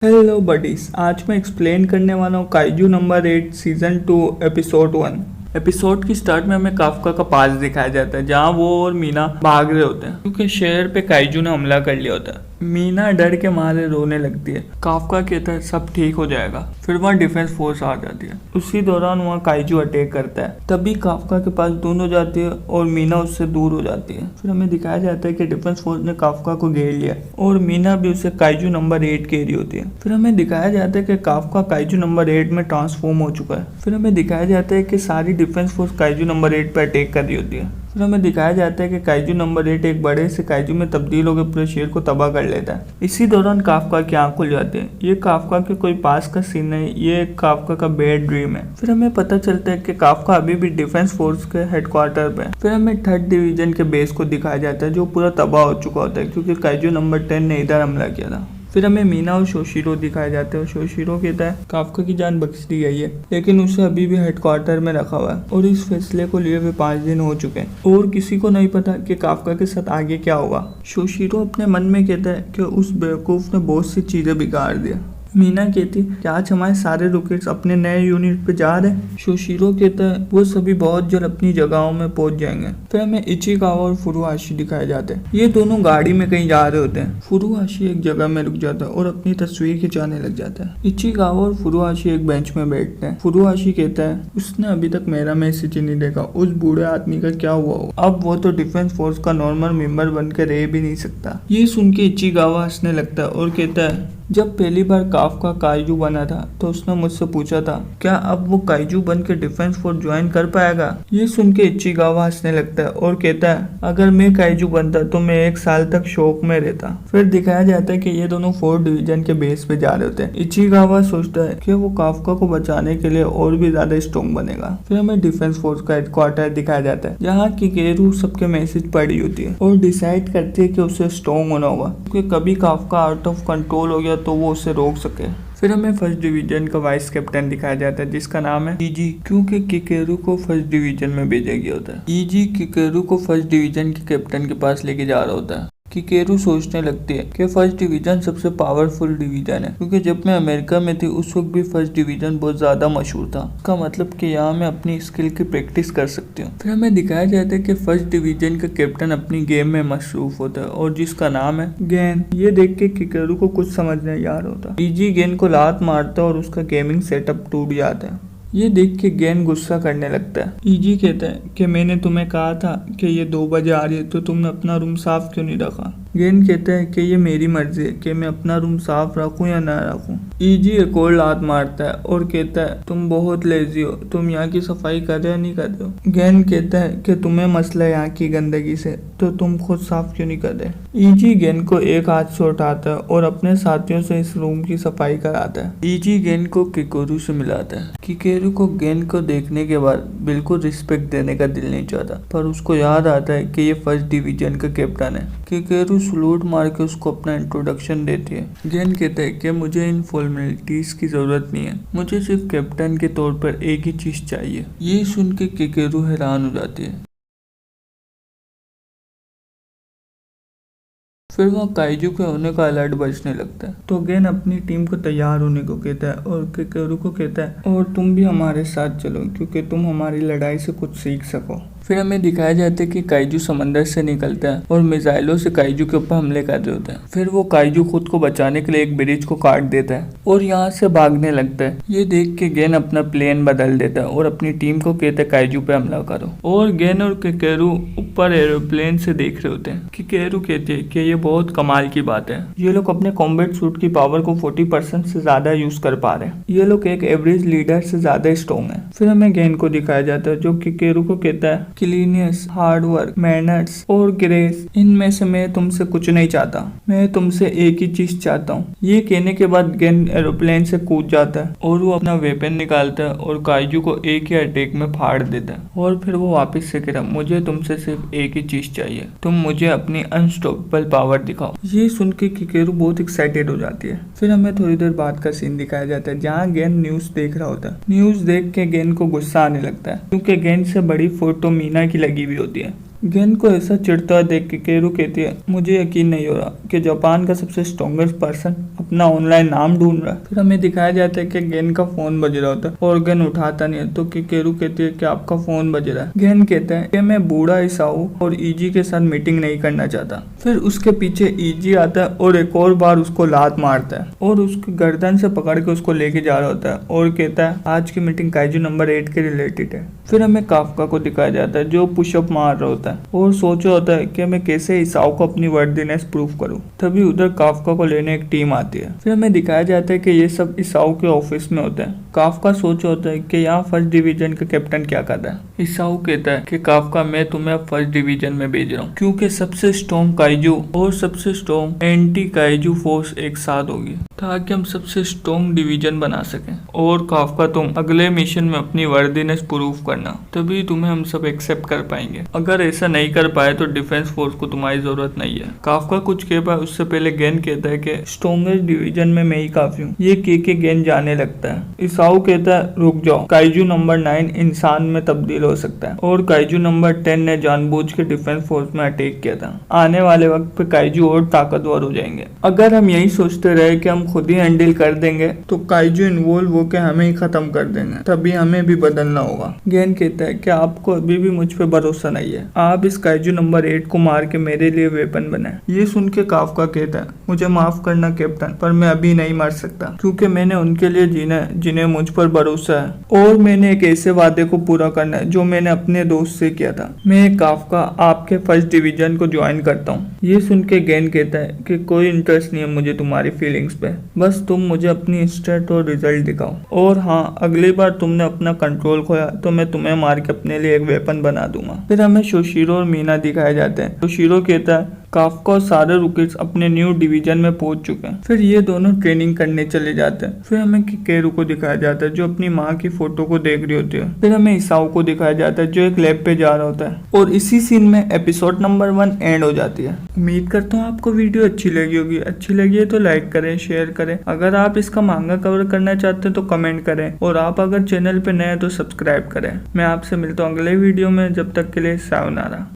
Hello buddies, आज मैं explain करने वाला हूँ kaiju number 8 season 2 episode 1। Episode की स्टार्ट में हमें काफका का पास दिखाया जाता है जहाँ वो और मीना भाग रहे होते हैं क्योंकि शहर पे काइजू ने हमला कर लिया होता है। मीना डर के मारे रोने लगती है। काफका कहता है सब ठीक हो जाएगा। फिर वहाँ डिफेंस फोर्स आ जाती है। उसी दौरान वहाँ काइजू अटैक करता है। तभी काफका के पास दून हो जाती है और मीना उससे दूर हो जाती है। फिर हमें दिखाया जाता है कि डिफेंस फोर्स ने काफका को घेर लिया और मीना भी उसे काइजू नंबर 8 घेरी होती है। फिर हमें दिखाया जाता है कि काफका काइजू नंबर 8 में ट्रांसफॉर्म हो चुका है। फिर हमें दिखाया जाता है कि सारी डिफेंस फोर्स काइजू नंबर 8 पर अटैक कर रही होती है। फिर हमें दिखाया जाता है कि काइजू नंबर 8 एक बड़े से काइजू में तब्दील होकर पूरे शहर को तबाह कर लेता है। इसी दौरान काफका की आंख खुल जाती है। ये काफका के कोई पास का सीन है, ये काफका का बैड ड्रीम है। फिर हमें पता चलता है कि काफका अभी भी डिफेंस फोर्स के हेडक्वार्टर पे है। फिर हमें 3rd डिवीजन के बेस को दिखाया जाता है जो पूरा तबाह हो चुका होता है क्योंकि काइजू नंबर 10 ने इधर हमला किया था। फिर हमें मीना और शोशिरो दिखाए जाते हैं और शोशिरो कहता है काफका की जान बख्श दी गई है लेकिन उसे अभी भी हेडक्वार्टर में रखा हुआ है और इस फैसले को लिए हुए 5 दिन हो चुके हैं और किसी को नहीं पता कि काफका के साथ आगे क्या होगा। शोशिरो अपने मन में कहता है कि उस बेवकूफ ने बहुत सी चीजें बिगाड़ दिया। मीना कहती कि आज हमारे सारे रॉकेट्स अपने नए यूनिट पे जा रहे हैं। शोशिरो कहता है वो सभी बहुत जल्द अपनी जगहों में पहुंच जाएंगे। फिर हमें इचिकावा और फुरुहाशी दिखाए जाते हैं। ये दोनों गाड़ी में कहीं जा रहे होते हैं। फुरुहाशी एक जगह में रुक जाता है और अपनी तस्वीर खिंचाने लग जाता है। इचिकावा और फुरुहाशी एक बेंच में बैठते हैं। फुरुहाशी कहता है उसने अभी तक मेरा मैसेज नहीं देखा, उस बूढ़े आदमी का क्या हुआ हो? अब वो तो डिफेंस फोर्स का नॉर्मल मेंबर बनकर रह भी नहीं सकता। ये सुन के इचिकावा हंसने लगता है और कहता है जब पहली बार काफका काइजू बना था तो उसने मुझसे पूछा था क्या अब वो काइजू बन के डिफेंस फोर्स ज्वाइन कर पाएगा। ये सुन के इचिकावा हंसने लगता है और कहता है अगर मैं काइजू बनता तो मैं 1 साल तक शौक में रहता। फिर दिखाया जाता है कि ये दोनों 4th डिवीजन के बेस पे जा रहे होते हैं। इचिकावा सोचता है कि वो काफका को बचाने के लिए और भी ज्यादा स्ट्रॉन्ग बनेगा। फिर हमें डिफेंस फोर्स का हेडक्वार्टर दिखाया जाता है जहाँ किकेरू सबके मैसेज पढ़ी होती है और डिसाइड करती है कि उसे स्ट्रॉन्ग होना होगा क्योंकि कभी काफका आउट ऑफ कंट्रोल हो गया तो वो उसे रोक सके। फिर हमें 1st डिवीजन का वाइस कैप्टन दिखाया जाता है जिसका नाम है ईजी क्योंकि किकेरू को 1st डिवीजन में भेजा गया होता है। ईजी किकेरू को 1st डिवीजन के कैप्टन के पास लेके जा रहा होता है। किकेरू सोचने लगती है कि 1st डिवीजन सबसे पावरफुल डिवीजन है क्योंकि जब मैं अमेरिका में थी उस वक्त भी 1st डिवीजन बहुत ज्यादा मशहूर था। इसका मतलब कि यहाँ मैं अपनी स्किल की प्रैक्टिस कर सकती हूँ। फिर हमें दिखाया जाता है कि 1st डिवीजन का कैप्टन अपनी गेम में मसरूफ होता है और जिसका नाम है गेन। ये देख के किकेरू को कुछ समझ नहीं आ रहा होता। ईजी गेन को लात मारता है और उसका गेमिंग सेटअप टूट जाता है। ये देख के गेन गुस्सा करने लगता है। ईजी कहता है कि मैंने तुम्हें कहा था कि ये 2 बजे आ रही है तो तुमने अपना रूम साफ क्यों नहीं रखा। गेन कहता है कि ये मेरी मर्जी है कि मैं अपना रूम साफ रखूं या ना रखूं। ईजी एक और लात मारता है और कहता है तुम बहुत लेजी हो, तुम यहाँ की सफाई कर रहे हो नहीं कर रहे हो। गेन कहता है कि तुम्हें मसला है यहाँ की गंदगी से तो तुम खुद साफ क्यों नहीं कर रहे। ईजी गेन को एक हाथ से उठाता है और अपने साथियों से इस रूम की सफाई कराता है। ईजी गेन को किकेरू से मिलाता है। किकेरू को गेन को देखने के बाद बिल्कुल रिस्पेक्ट देने का दिल नहीं चाहता पर उसको याद आता है कि ये 1st डिवीजन का कैप्टन है। किकेरू सलूट मार के उसको अपना इंट्रोडक्शन देती है। गेन कहता है कि मुझे इन फॉर्मेलिटीज की जरूरत नहीं है, मुझे सिर्फ कैप्टन के तौर पर एक ही चीज चाहिए। ये सुन के किकेरू हैरान हो जाती है। फिर वह काइजू के होने का अलर्ट बजने लगता है तो गेन अपनी टीम को तैयार होने को कहता है और किकेरू को कहता है और तुम भी हमारे साथ चलो क्योंकि तुम हमारी लड़ाई से कुछ सीख सको। फिर हमें दिखाया जाता है कि काइजू समंदर से निकलता है और मिसाइलों से काइजू के ऊपर हमले कर रहे होते हैं। फिर वो काइजू खुद को बचाने के लिए एक ब्रिज को काट देता है और यहाँ से भागने लगता है। ये देख के गेन अपना प्लेन बदल देता है और अपनी टीम को कहता है काइजू पे हमला करो और गेन और किकेरू ऊपर एरोप्लेन से देख रहे होते हैं। किकेरू कहते हैं कि ये बहुत कमाल की बात है, ये लोग अपने कॉम्बैट सूट की पावर को 40% से ज्यादा यूज कर पा रहे हैं, ये लोग एक एवरेज लीडर से ज्यादा स्ट्रॉन्ग है। फिर हमें गेन को दिखाया जाता है जो किकेरू को कहता है क्लीनियस, हार्ड वर्क, मैनर्स और ग्रेस, इनमें से मैं तुमसे कुछ नहीं चाहता, मैं तुमसे एक ही चीज चाहता हूँ। ये कहने के बाद गेन एरोप्लेन से कूद जाता है और वो अपना वेपन निकालता है और काइजू को एक ही अटैक में फाड़ देता है और फिर वो वापस से कहता है मुझे तुमसे सिर्फ एक ही चीज चाहिए, तुम मुझे अपनी अनस्टॉपेबल पावर दिखाओ। ये सुन के किकेरू बहुत एक्साइटेड हो जाती है। फिर हमें थोड़ी देर बाद का सीन दिखाया जाता है जहाँ गेन न्यूज देख रहा होता है। न्यूज देख के गेन को गुस्सा आने लगता है क्योंकि गेन से बड़ी फोटो मीना की लगी हुई होती है। गेन को ऐसा चिढ़ता हुआ देख के केरू कहती है, मुझे यकीन नहीं हो रहा कि जापान का सबसे स्ट्रॉन्गेस्ट पर्सन अपना ऑनलाइन नाम ढूंढ रहा है। फिर हमें दिखाया जाता है कि गेन का फोन बज रहा होता है और गेन उठाता नहीं है, तो केरू कहती है कि आपका फोन बज रहा है। गेन कहता है कि मैं बूढ़ा ईसाऊ और ईजी के साथ मीटिंग नहीं करना चाहता। फिर उसके पीछे ईजी आता है और एक और बार उसको लात मारता है और उसकी गर्दन से पकड़ के उसको लेके जा रहा होता है और कहता है आज की मीटिंग काइजू नंबर 8 के रिलेटेड है। फिर हमें काफका को दिखाया जाता है जो पुशअप मार रहा होता है और सोच रहा होता है कि मैं कैसे ईसाऊ को अपनी वर्दीनेस प्रूव करूं। तभी उधर काफका को लेने एक टीम आती है। फिर हमें दिखाया जाता है कि ये सब ईसाऊ के ऑफिस में होते हैं। काफका सोच होता है कि यहाँ फर्स्ट डिवीजन का कैप्टन क्या कर रहा है। ईसाऊ कहता है कि काफका मैं तुम्हें अब फर्स्ट डिवीजन में भेज रहा हूँ क्योंकि सबसे स्ट्रॉन्ग काइजू और सबसे स्ट्रॉन्ग एंटी काइजू फोर्स एक साथ होगी ताकि हम सबसे स्ट्रॉन्ग डिवीजन बना सकें। और काफका तुम अगले मिशन में अपनी वर्दीनेस प्रूफ करना, तभी तुम्हें हम सब एक्सेप्ट कर पाएंगे। अगर ऐसा नहीं कर पाए तो डिफेंस फोर्स को तुम्हारी जरूरत नहीं है। काफका कुछ कह पाए उससे पहले गेन कहता है कि स्ट्रॉन्गेस्ट डिवीजन में मैं ही काफी हूँ। ये कह के गेन जाने लगता है। ईसाऊ कहता है रुक जाओ, काइजू नंबर 9 इंसान में तब्दील हो सकता है और काइजू नंबर 10 ने जानबूझ के डिफेंस फोर्स में अटैक किया था। आने वाले वक्त पे काइजू और ताकतवर हो जाएंगे। अगर हम यही सोचते रहे कि हम खुद ही हैंडल कर देंगे तो काइजू इन्वॉल्व होकर हमें ही खत्म कर देंगे, तभी हमें भी बदलना होगा। गेन कहता है कि आपको अभी भी मुझ पे भरोसा नहीं है, आप इस काइजू नंबर 8 को मार के मेरे लिए वेपन बनाए। ये सुन के काफका कहता है मुझे माफ करना कैप्टन, पर मैं अभी नहीं मर सकता क्योंकि मैंने उनके लिए जीना है जिन्हें मुझ पर भरोसा है और मैंने एक ऐसे वादे को पूरा करना है जो मैंने अपने दोस्त से किया था। मैं काफका आपके फर्स्ट डिवीजन को ज्वाइन करता हूँ। ये सुन के गेन कहता है कि कोई इंटरेस्ट नहीं है मुझे तुम्हारी फीलिंग्स पे, बस तुम मुझे अपनी स्टेट और रिजल्ट दिखाओ। और हाँ, अगली बार तुमने अपना कंट्रोल खोया तो मैं तुम्हें मार के अपने लिए एक वेपन बना दूंगा। फिर हमें शोशिरो और मीना दिखाए जाते हैं। शोशिरो कहता है काफका और सारे रुकिट्स अपने न्यू डिवीजन में पहुंच चुके हैं। फिर ये दोनों ट्रेनिंग करने चले जाते हैं। फिर हमें केरू को दिखाया जाता है जो अपनी माँ की फोटो को देख रही होती है। फिर हमें ईसाऊ को दिखाया जाता है जो एक लैब पे जा रहा होता है और इसी सीन में एपिसोड नंबर 1 एंड हो जाती है। उम्मीद करता हूँ आपको वीडियो अच्छी लगी होगी। अच्छी लगी है तो लाइक करें, शेयर करें। अगर आप इसका मांगा कवर करना चाहते हैं तो कमेंट करें और आप अगर चैनल पे नए हैं तो सब्सक्राइब करें। मैं आपसे मिलता हूँ अगले वीडियो में, जब तक के लिए सायोनारा।